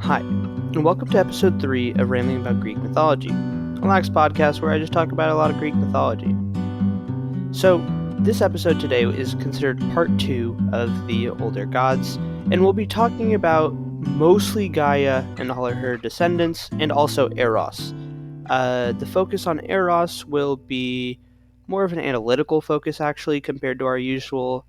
Hi, and welcome to episode 3 of Rambling About Greek Mythology, a lax podcast where I just talk about a lot of Greek mythology. So, this episode today is considered part 2 of the older gods, and we'll be talking about mostly Gaea and all of her descendants, and also Eros. The focus on Eros will be more of an analytical focus, actually, compared to our usual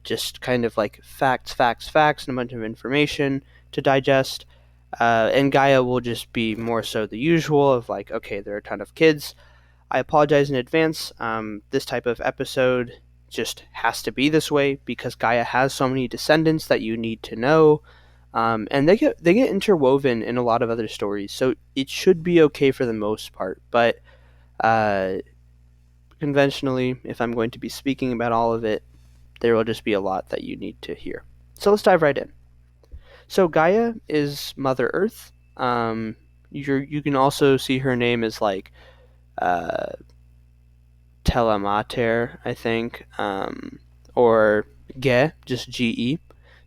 just kind of like facts, and a bunch of information to digest. And Gaea will just be more so the usual of like, okay, there are a ton of kids. I apologize in advance. This type of episode just has to be this way because Gaea has so many descendants that you need to know. And they get interwoven in a lot of other stories, so it should be okay for the most part. But conventionally, if I'm going to be speaking about all of it, there will just be a lot that you need to hear. So let's dive right in. So Gaea is Mother Earth. You can also see her name as like uh, Telemater, I think, or Ge, just Ge.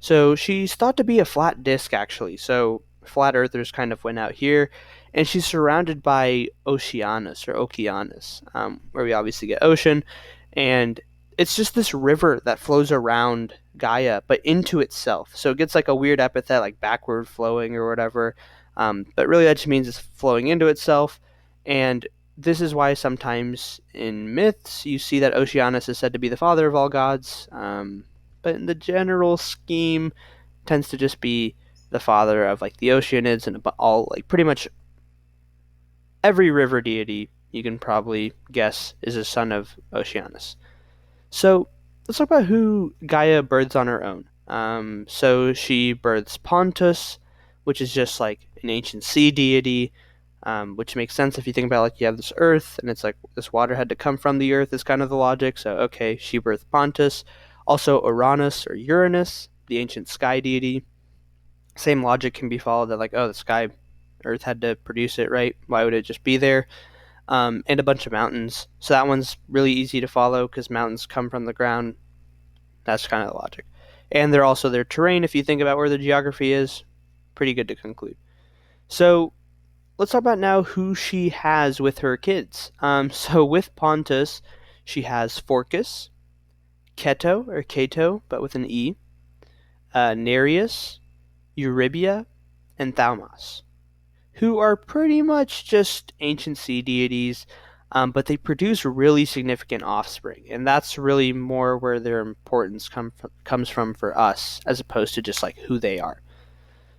So she's thought to be a flat disk, actually. So flat earthers kind of went out here, and she's surrounded by Oceanus, where we obviously get ocean, and it's just this river that flows around Gaea, but into itself. So it gets like a weird epithet, like backward flowing or whatever. But really, that just means it's flowing into itself, and this is why sometimes in myths you see that Oceanus is said to be the father of all gods, but in the general scheme, tends to just be the father of like the Oceanids and all like pretty much every river deity you can probably guess is a son of Oceanus. So let's talk about who Gaea births on her own. So she births Pontus, which is just like an ancient sea deity, which makes sense if you think about like you have this earth and it's like this water had to come from the earth is kind of the logic. So okay, she birthed Pontus. Also Uranus or Uranus, the ancient sky deity. Same logic can be followed that like, oh, the sky, earth had to produce it, right? Why would it just be there? And a bunch of mountains. So that one's really easy to follow because mountains come from the ground. That's kind of the logic. And they're also their terrain. If you think about where the geography is, pretty good to conclude. So let's talk about now who she has with her kids. So with Pontus, she has Phorcys, Cato, but with an E, Nereus, Eurybia, and Thaumas, who are pretty much just ancient sea deities, but they produce really significant offspring, and that's really more where their importance comes from for us, as opposed to just like who they are.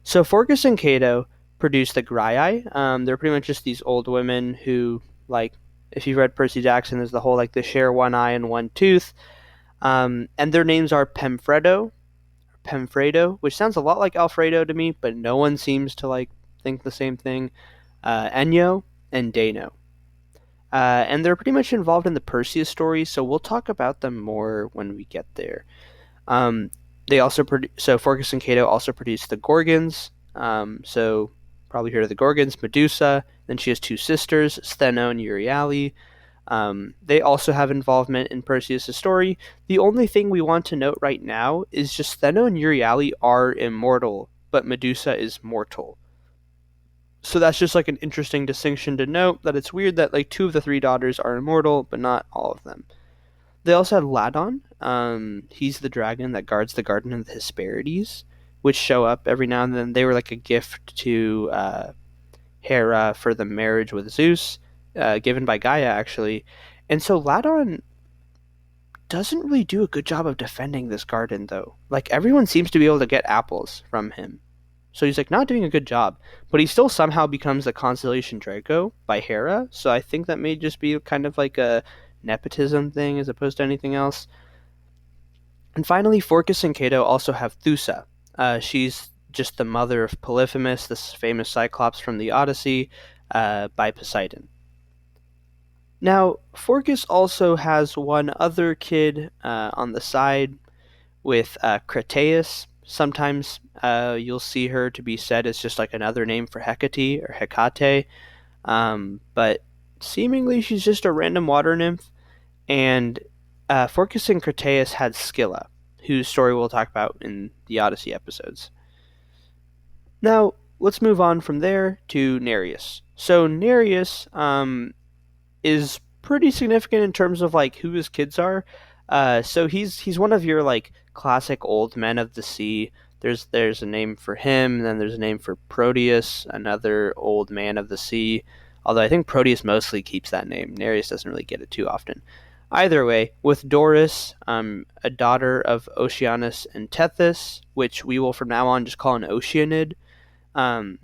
So Phorcys and Cato produce the Graeae. They're pretty much just these old women who, like, if you've read Percy Jackson, there's the whole like they share one eye and one tooth, and their names are Pemfredo, which sounds a lot like Alfredo to me, but no one seems to like think the same thing. Enyo and Dano. And they're pretty much involved in the Perseus story, so we'll talk about them more when we get there. They also so Phorcys and Cato also produce the Gorgons. So probably heard of the Gorgons, Medusa. Then she has two sisters, Stheno and Euryale. They also have involvement in Perseus' story. The only thing we want to note right now is just Stheno and Euryale are immortal, but Medusa is mortal. So that's just like an interesting distinction to note, that it's weird that like two of the three daughters are immortal, but not all of them. They also have Ladon. He's the dragon that guards the Garden of the Hesperides, which show up every now and then. They were like a gift to Hera for the marriage with Zeus, given by Gaea, actually. And so Ladon doesn't really do a good job of defending this garden, though. Like, everyone seems to be able to get apples from him. So he's like not doing a good job, but he still somehow becomes the constellation Draco by Hera. So I think that may just be kind of like a nepotism thing as opposed to anything else. And finally, Phorcys and Cato also have Thusa. She's just the mother of Polyphemus, this famous Cyclops from the Odyssey, by Poseidon. Now, Phorcys also has one other kid on the side with Crataeus. Sometimes you'll see her to be said as just like another name for Hecate or Hecate, but seemingly she's just a random water nymph. And Phorcys and Crataeus had Scylla, whose story we'll talk about in the Odyssey episodes. Now, let's move on from there to Nereus. So Nereus is pretty significant in terms of like who his kids are. So he's one of your like classic old men of the sea. There's a name for him, and then there's a name for Proteus, another old man of the sea. Although I think Proteus mostly keeps that name. Nereus doesn't really get it too often. Either way, with Doris, a daughter of Oceanus and Tethys, which we will from now on just call an Oceanid, um,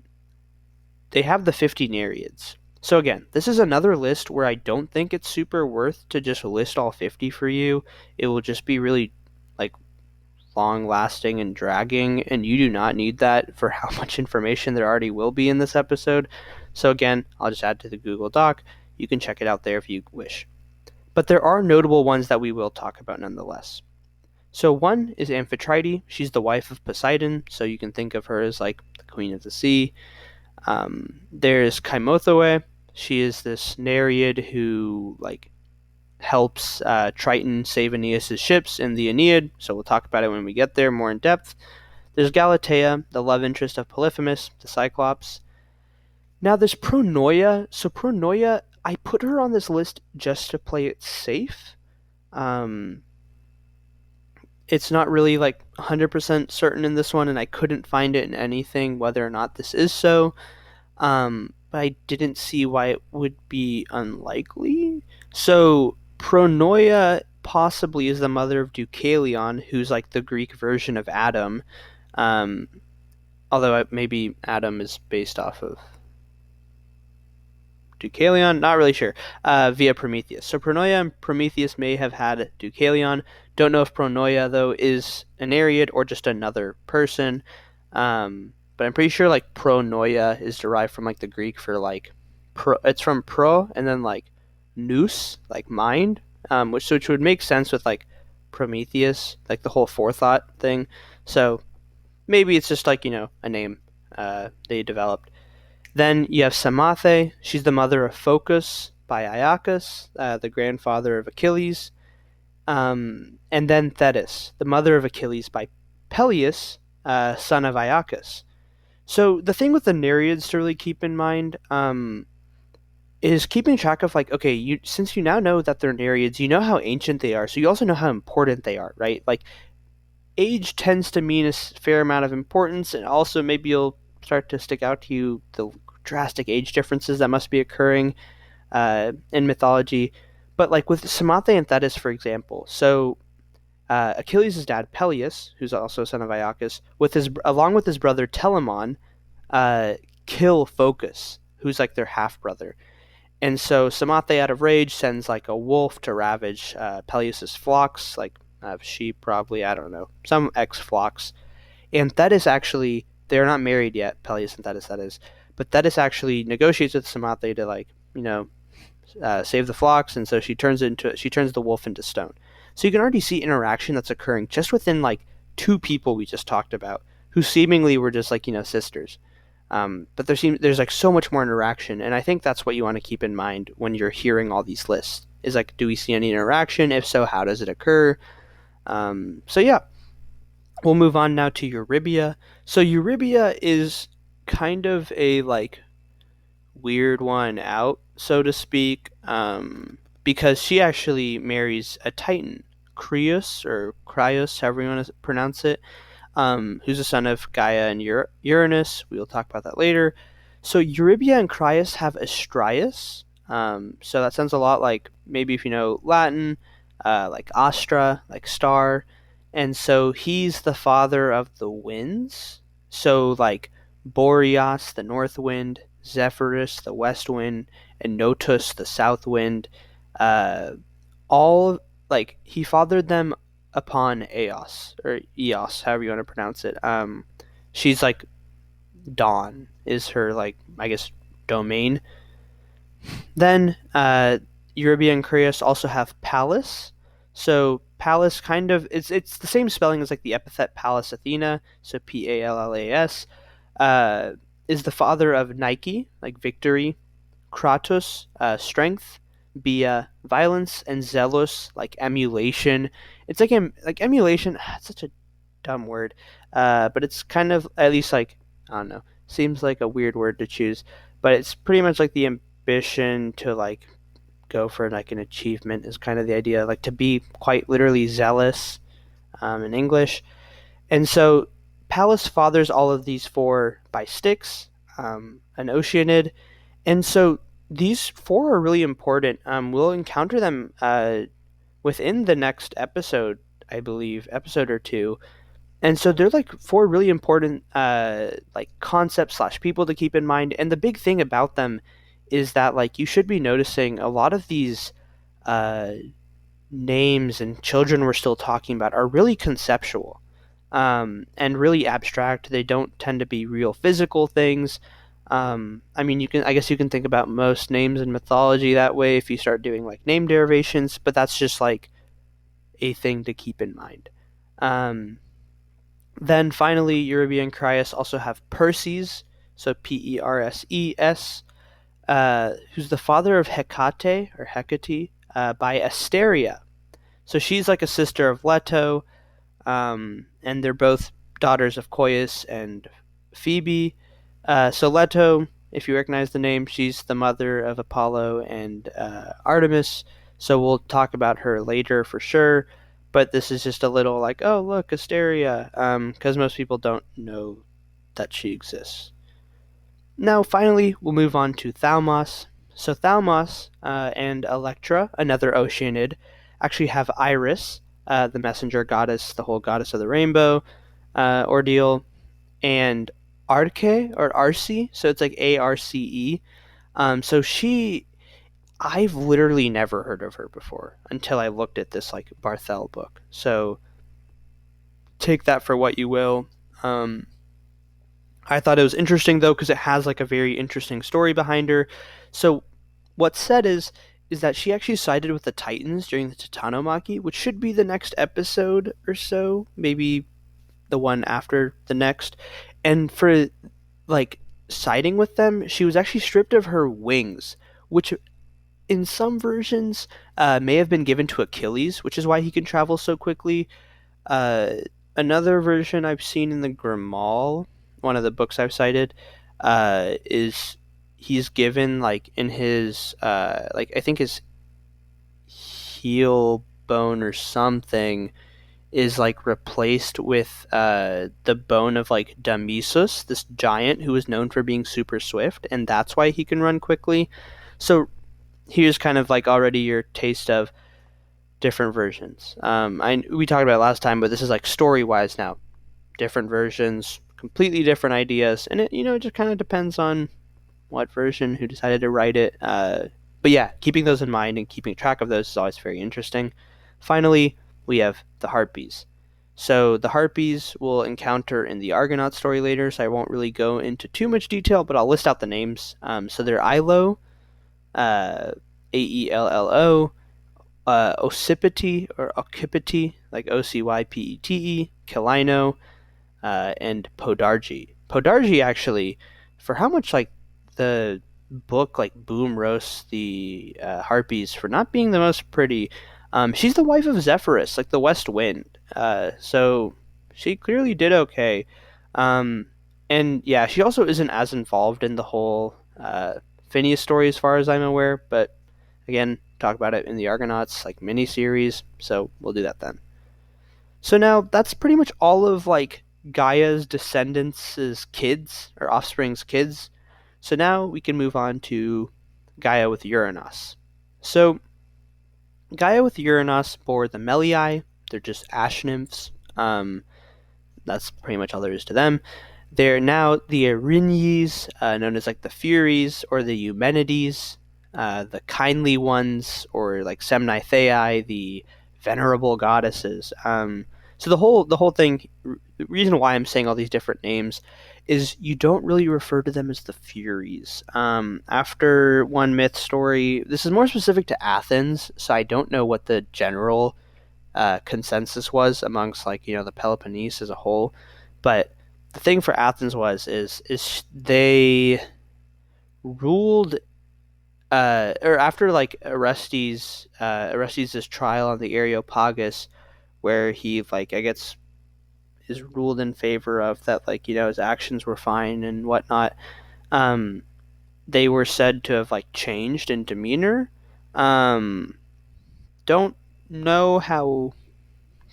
they have the 50 Nereids. So again, this is another list where I don't think it's super worth to just list all 50 for you. It will just be really like long lasting and dragging, and you do not need that for how much information there already will be in this episode. So again, I'll just add to the Google Doc. You can check it out there if you wish. But there are notable ones that we will talk about nonetheless. So one is Amphitrite. She's the wife of Poseidon, so you can think of her as like the queen of the sea. There's Kaimothoe. She is this Nereid who like helps Triton save Aeneas' ships in the Aeneid. So we'll talk about it when we get there more in depth. There's Galatea, the love interest of Polyphemus, the Cyclops. Now there's Pronoia. So Pronoia, I put her on this list just to play it safe. Um, it's not really like 100% certain in this one, and I couldn't find it in anything whether or not this is so. But I didn't see why it would be unlikely. So Pronoia possibly is the mother of Deucalion, who's like the Greek version of Adam. Um, although maybe Adam is based off of Deucalion, not really sure, via Prometheus. So Pronoia and Prometheus may have had Deucalion. Don't know if Pronoia, though, is an Nereid or just another person. But I'm pretty sure, like, Pronoia is derived from, like, the Greek for, like, it's from pro and then, like, nous, like, mind, which would make sense with, like, Prometheus, like, the whole forethought thing. So maybe it's just, like, a name they developed. Then you have Samathe. She's the mother of Phocus by Iacchus, the grandfather of Achilles. And then Thetis, the mother of Achilles by Peleus, son of Iacchus. So the thing with the Nereids to really keep in mind is keeping track of like, okay, since you now know that they're Nereids, you know how ancient they are, so you also know how important they are, right? Like age tends to mean a fair amount of importance, and also maybe you'll start to stick out to you the drastic age differences that must be occurring in mythology. But like with Samathe and Thetis, for example, so Achilles' dad Peleus, who's also son of Iacchus, along with his brother Telamon, kill Phocus, who's like their half brother. And so Samathe, out of rage, sends like a wolf to ravage Peleus' flocks, like sheep probably, I don't know, some ex flocks. And Thetis actually, they're not married yet, Peleus and Thetis, that is. But Thetis actually negotiates with Samathe to like, save the flocks, and so she turns the wolf into stone. So you can already see interaction that's occurring just within like two people we just talked about, who seemingly were just like sisters. But there's like so much more interaction, and I think that's what you want to keep in mind when you're hearing all these lists. Is like, do we see any interaction? If so, how does it occur? So yeah, we'll move on now to Eurybia. So Eurybia is kind of a like weird one out, so to speak, because she actually marries a Titan, Crius or Crius, however you want to pronounce it, who's a son of Gaea and Uranus. We will talk about that later. So Eurybia and Crius have Astraeus. So that sounds a lot like, maybe if you know Latin, like Astra, like star. And so he's the father of the winds. So like Boreas, the north wind, Zephyrus, the west wind, and Notus, the south wind. Uh, all like he fathered them upon Eos or Eos, however you want to pronounce it. She's like Dawn is her like I guess domain. Then Eurybia and Crius also have Pallas. So Pallas kind of it's the same spelling as like the epithet Pallas Athena. So Pallas uh, is the father of Nike, like victory, Kratos, strength, Bia, violence, and Zealous, like emulation. It's like emulation. It's such a dumb word, but it's kind of at least like I don't know. Seems like a weird word to choose, but it's pretty much like the ambition to like go for like an achievement is kind of the idea, like to be quite literally zealous in English. And so Pallas fathers all of these four by Styx, an Oceanid, and so these four are really important. We'll encounter them within the next episode, I believe, episode or two. And so they're like four really important like concepts slash people to keep in mind. And the big thing about them is that like you should be noticing a lot of these uh, names and children we're still talking about are really conceptual and really abstract. They don't tend to be real physical things. I mean, I guess you can think about most names in mythology that way if you start doing like name derivations, but that's just like a thing to keep in mind. Um, then finally, Eurybe and Crius also have Perses, so Perses, who's the father of Hecate or Hecate by Asteria. So she's like a sister of Leto, and they're both daughters of Coeus and Phoebe. So Leto, if you recognize the name, she's the mother of Apollo and Artemis. So we'll talk about her later for sure. But this is just a little like, oh look, Asteria, because most people don't know that she exists. Now, finally, we'll move on to Thalmos. So Thalmos and Electra, another Oceanid, actually have Iris, the messenger goddess, the whole goddess of the rainbow ordeal, and Arce or Arce, so it's like Arce. So I've literally never heard of her before until I looked at this like Barthel book. So take that for what you will. Um, I thought it was interesting though because it has like a very interesting story behind her. So what's said is that she actually sided with the Titans during the Titanomachy, which should be the next episode or so, maybe the one after the next. And for like siding with them, she was actually stripped of her wings, which in some versions may have been given to Achilles, which is why he can travel so quickly. Uh, Another version I've seen in the Grimal, one of the books I've cited, is he's given like in his like I think his heel bone or something is like replaced with the bone of like Damisus, this giant who is known for being super swift, and that's why he can run quickly. So here's kind of like already your taste of different versions. We talked about it last time, but this is like story wise now. Different versions, completely different ideas, and it just kind of depends on what version, who decided to write it. But yeah, keeping those in mind and keeping track of those is always very interesting. Finally, we have the Harpies. So the Harpies we'll encounter in the Argonaut story later, so I won't really go into too much detail, but I'll list out the names. So they're Ilo, Aello, Ocypete or Ocypete, like Ocypete, Kilino, and Podargi. Podargi actually, for how much like the book like boom roasts the harpies for not being the most pretty, she's the wife of Zephyrus, like the West Wind. So she clearly did okay. Um, and yeah, she also isn't as involved in the whole Phineas story as far as I'm aware. But again, talk about it in the Argonauts like mini series. So we'll do that then. So now that's pretty much all of like Gaia's descendants' kids or offspring's kids. So now we can move on to Gaia with Uranus. So Gaia with Uranus bore the Melii. They're just ash nymphs. That's pretty much all there is to them. They're now the Erinyes, known as like the Furies or the Eumenides, the kindly ones, or like Semnithei, the venerable goddesses. So the whole thing, the reason why I'm saying all these different names, is you don't really refer to them as the Furies. After one myth story, this is more specific to Athens, so I don't know what the general consensus was amongst like the Peloponnese as a whole, but the thing for Athens is they ruled or after like Orestes' trial on the Areopagus, where he like I guess is ruled in favor of, that like, his actions were fine and whatnot. Um, they were said to have like changed in demeanor. Um, don't know how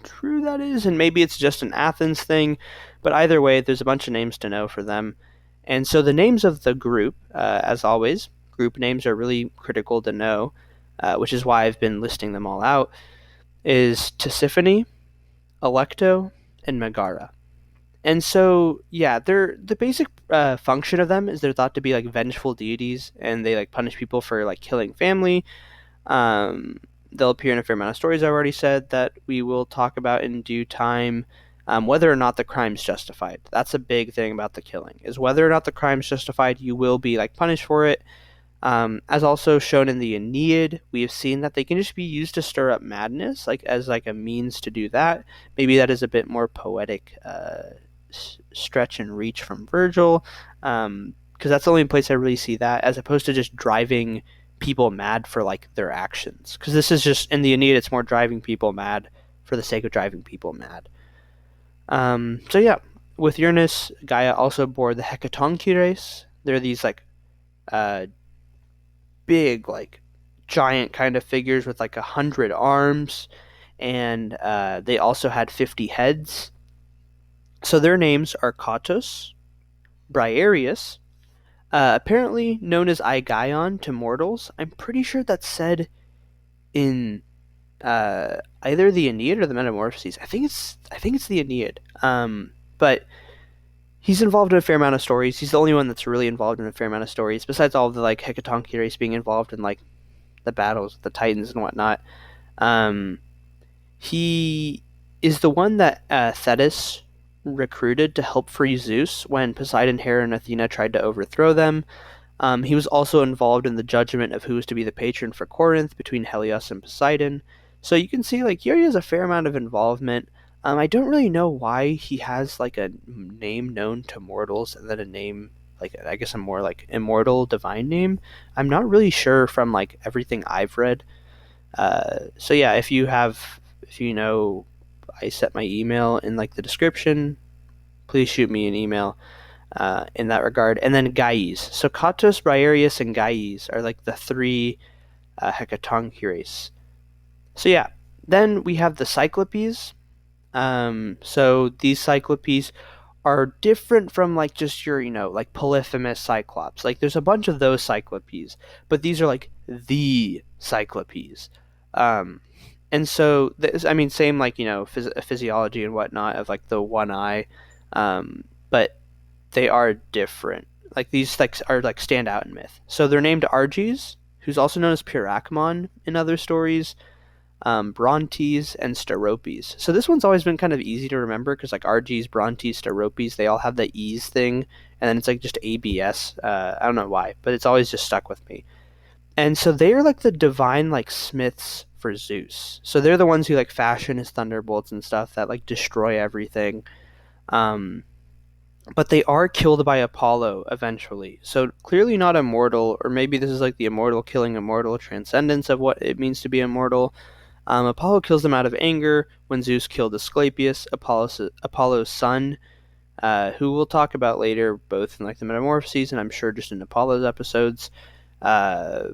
true that is, and maybe it's just an Athens thing, but either way, there's a bunch of names to know for them. And so the names of the group, as always, group names are really critical to know, which is why I've been listing them all out, is Tisiphone, Alecto, and Megara. And so, yeah, they're the basic function of them is they're thought to be like vengeful deities, and they like punish people for like killing family. Um, they'll appear in a fair amount of stories. I've already said that we will talk about in due time. Whether or not the crime's justified. That's a big thing about the killing. Is whether or not the crime's justified, you will be like punished for it. As also shown in the Aeneid, we have seen that they can just be used to stir up madness, like as like a means to do that. Maybe that is a bit more poetic stretch and reach from Virgil, because that's the only place I really see that, as opposed to just driving people mad for like their actions. Because this is just in the Aeneid, it's more driving people mad for the sake of driving people mad. So yeah, with Uranus, Gaia also bore the Hecatonkires. They're these like uh, big, like giant kind of figures with like 100 arms, and they also had 50 heads. So their names are Cautos, Briareus, apparently known as Aigaion to mortals. I'm pretty sure that's said in either the Aeneid or the Metamorphoses. I think it's the Aeneid. But he's involved in a fair amount of stories. He's the only one that's really involved in a fair amount of stories, besides all of the like Hecatonkires being involved in like the battles with the Titans and whatnot. Um, he is the one that Thetis recruited to help free Zeus when Poseidon, Hera, and Athena tried to overthrow them. He was also involved in the judgment of who was to be the patron for Corinth between Helios and Poseidon. So you can see, like, here he has a fair amount of involvement. I don't really know why he has like a name known to mortals and then a name like, I guess, a more like immortal divine name. I'm not really sure from like everything I've read. So yeah, if you know, I set my email in like the description. Please shoot me an email in that regard. And then Gaes. So Katos, Briareus, and Gaes are like the three Hecatonkires. So yeah, then we have the Cyclopes. So these Cyclopes are different from like just your, like Polyphemus Cyclops. Like there's a bunch of those Cyclopes, but these are like the Cyclopes. Um, and so this, I mean, same like, physiology and whatnot of like the one eye, but they are different. Like these like are like stand out in myth. So they're named Arges, who's also known as Pyrachmon in other stories, Brontes, and Steropes. So this one's always been kind of easy to remember because like Arges, Brontes, Steropes, they all have the E's thing, and then it's like just ABS. I don't know why, but it's always just stuck with me. And so they are like the divine like smiths for Zeus. So they're the ones who like fashion his thunderbolts and stuff that like destroy everything. Um, but they are killed by Apollo eventually. So clearly not immortal, or maybe this is like the immortal killing immortal transcendence of what it means to be immortal. Apollo kills them out of anger when Zeus killed Asclepius, Apollo's son, who we'll talk about later, both in like the Metamorphoses and I'm sure just in Apollo's episodes. Uh,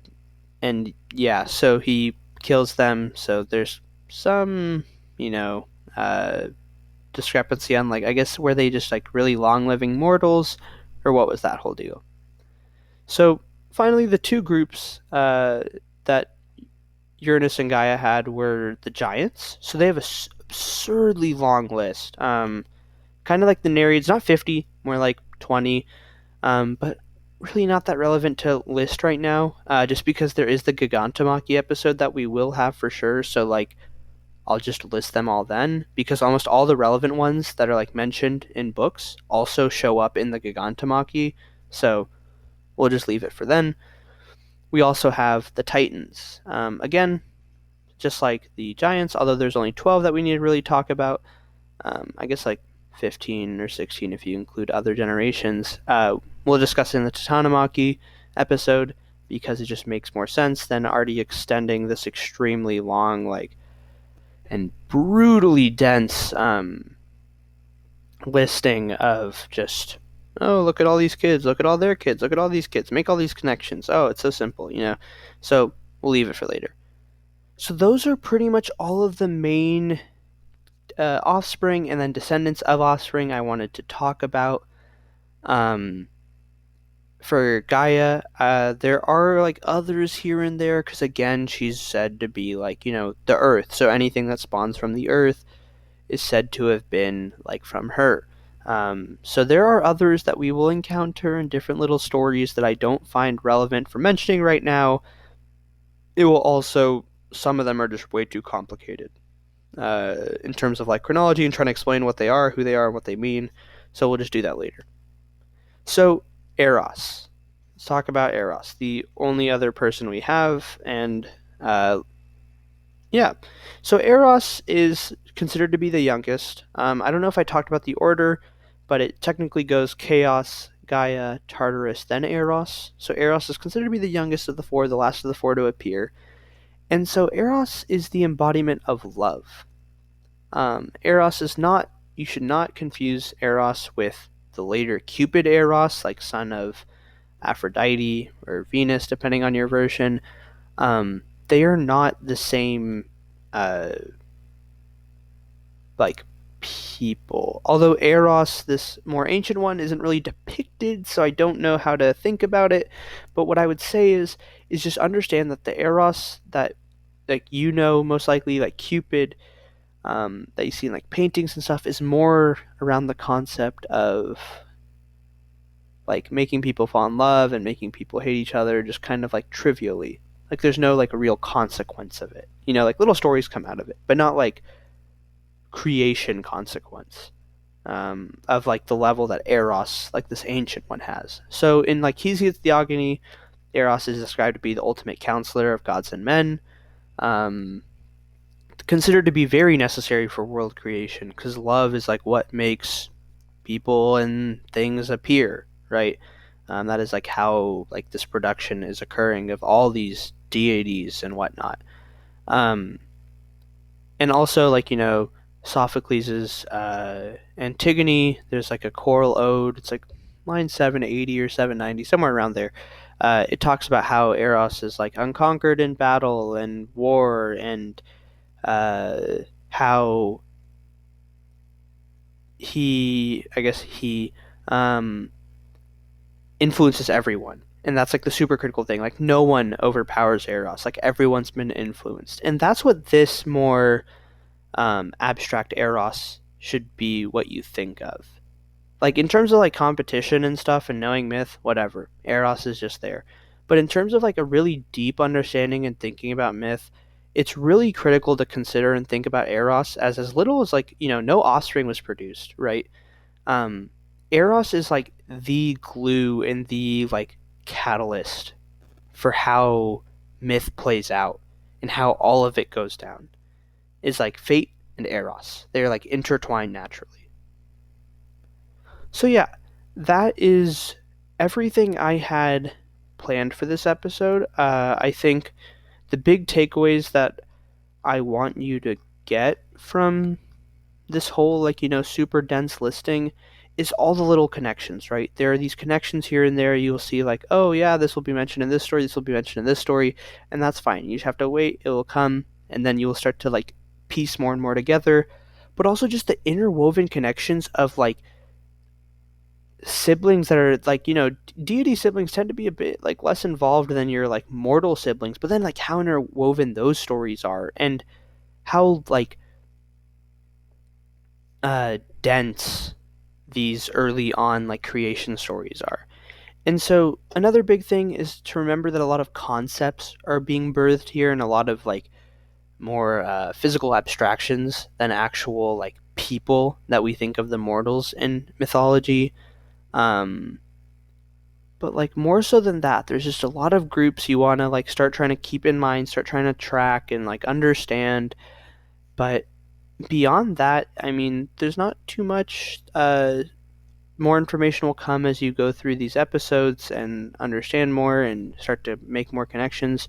and yeah, so he kills them. So there's some, you know, discrepancy on like, I guess, were they just like really long living mortals, or what was that whole deal? So finally, the two groups that Uranus and Gaia had were the giants. So they have a absurdly long list. Kind of like the Nereids, not 50, more like 20. But really not that relevant to list right now, just because there is the Gigantomachy episode that we will have for sure. So like, I'll just list them all then, because almost all the relevant ones that are like mentioned in books also show up in the Gigantomachy. So we'll just leave it for then. We also have the Titans. Again, just like the Giants, although there's only 12 that we need to really talk about. I guess like 15 or 16 if you include other generations. We'll discuss in the Titanomachy episode because it just makes more sense than already extending this extremely long, like, and brutally dense listing of just, oh, look at all these kids, look at all their kids, look at all these kids, make all these connections. Oh, it's so simple, you know. So we'll leave it for later. So those are pretty much all of the main offspring and then descendants of offspring I wanted to talk about. Um, for Gaea, there are like others here and there because again, she's said to be like, you know, the Earth. So anything that spawns from the Earth is said to have been like from her. So there are others that we will encounter in different little stories that I don't find relevant for mentioning right now. It will also, some of them are just way too complicated in terms of like chronology and trying to explain what they are, who they are, and what they mean. So we'll just do that later. So Eros. Let's talk about Eros, the only other person we have, and uh, yeah. So Eros is considered to be the youngest. I don't know if I talked about the order, but it technically goes Chaos, Gaia, Tartarus, then Eros. So Eros is considered to be the youngest of the four, the last of the four to appear. And so Eros is the embodiment of love. Eros is not, you should not confuse Eros with the later Cupid Eros, like son of Aphrodite or Venus, depending on your version. They are not the same, uh, like, people. Although Eros, this more ancient one, isn't really depicted, so I don't know how to think about it. But what I would say is just understand that the Eros that, like, you know, most likely like Cupid, that you see in like paintings and stuff, is more around the concept of like making people fall in love and making people hate each other, just kind of like trivially. Like there's no like a real consequence of it. You know, like little stories come out of it, but not like creation consequence, of like the level that Eros, like this ancient one, has. So in like Hesiod's Theogony, Eros is described to be the ultimate counselor of gods and men, um, considered to be very necessary for world creation because love is like what makes people and things appear, right? That is like how like this production is occurring of all these deities and whatnot. Um, and also like, you know, Sophocles's Antigone. There's like a choral ode. It's like line 780 or 790, somewhere around there. It talks about how Eros is like unconquered in battle and war, and uh, how I guess he um, influences everyone. And that's like the super critical thing. Like no one overpowers Eros. Like everyone's been influenced, and that's what this more abstract Eros should be what you think of. Like in terms of like competition and stuff and knowing myth, whatever, Eros is just there. But in terms of like a really deep understanding and thinking about myth, it's really critical to consider and think about Eros as little as like, you know, no offspring was produced, right? um, Eros is like the glue and the like catalyst for how myth plays out and how all of it goes down. Is like fate and Eros. They're like intertwined naturally. So yeah, that is everything I had planned for this episode. I think the big takeaways that I want you to get from this whole like, you know, super dense listing is all the little connections, right? There are these connections here and there. You'll see like, oh yeah, this will be mentioned in this story, this will be mentioned in this story, and that's fine. You just have to wait, it will come, and then you will start to like piece more and more together. But also just the interwoven connections of like siblings that are like, you know, deity siblings tend to be a bit like less involved than your like mortal siblings, but then like how interwoven those stories are, and how like dense these early on like creation stories are. And so another big thing is to remember that a lot of concepts are being birthed here, and a lot of like more physical abstractions than actual like people that we think of the mortals in mythology. Um, but like more so than that, there's just a lot of groups you want to like start trying to keep in mind, start trying to track and like understand. But beyond that, I mean, there's not too much. More information will come as you go through these episodes and understand more and start to make more connections.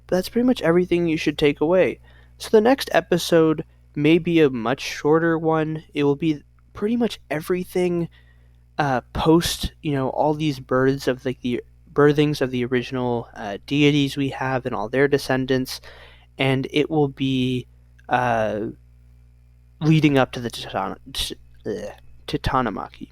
But that's pretty much everything you should take away. So the next episode may be a much shorter one. It will be pretty much everything post, all these births of like the birthings of the original deities we have and all their descendants, and it will be uh, leading up to the Titanomachy.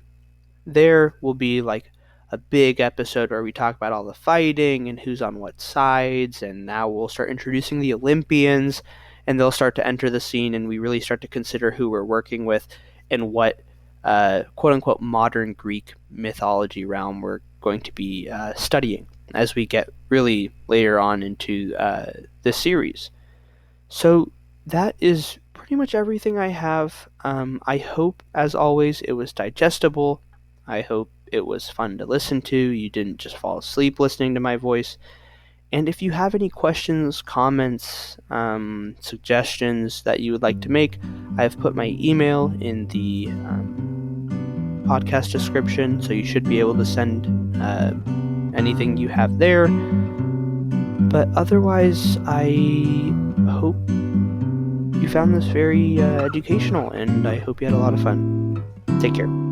There will be like a big episode where we talk about all the fighting and who's on what sides, and now we'll start introducing the Olympians, and they'll start to enter the scene, and we really start to consider who we're working with and what quote unquote modern Greek mythology realm we're going to be studying as we get really later on into this series. So that is pretty much everything I have. I hope, as always, it was digestible. I hope it was fun to listen to. You didn't just fall asleep listening to my voice. And if you have any questions, comments, suggestions that you would like to make, I have put my email in the podcast description, so you should be able to send anything you have there. But otherwise, I hope you found this very educational, and I hope you had a lot of fun. Take care.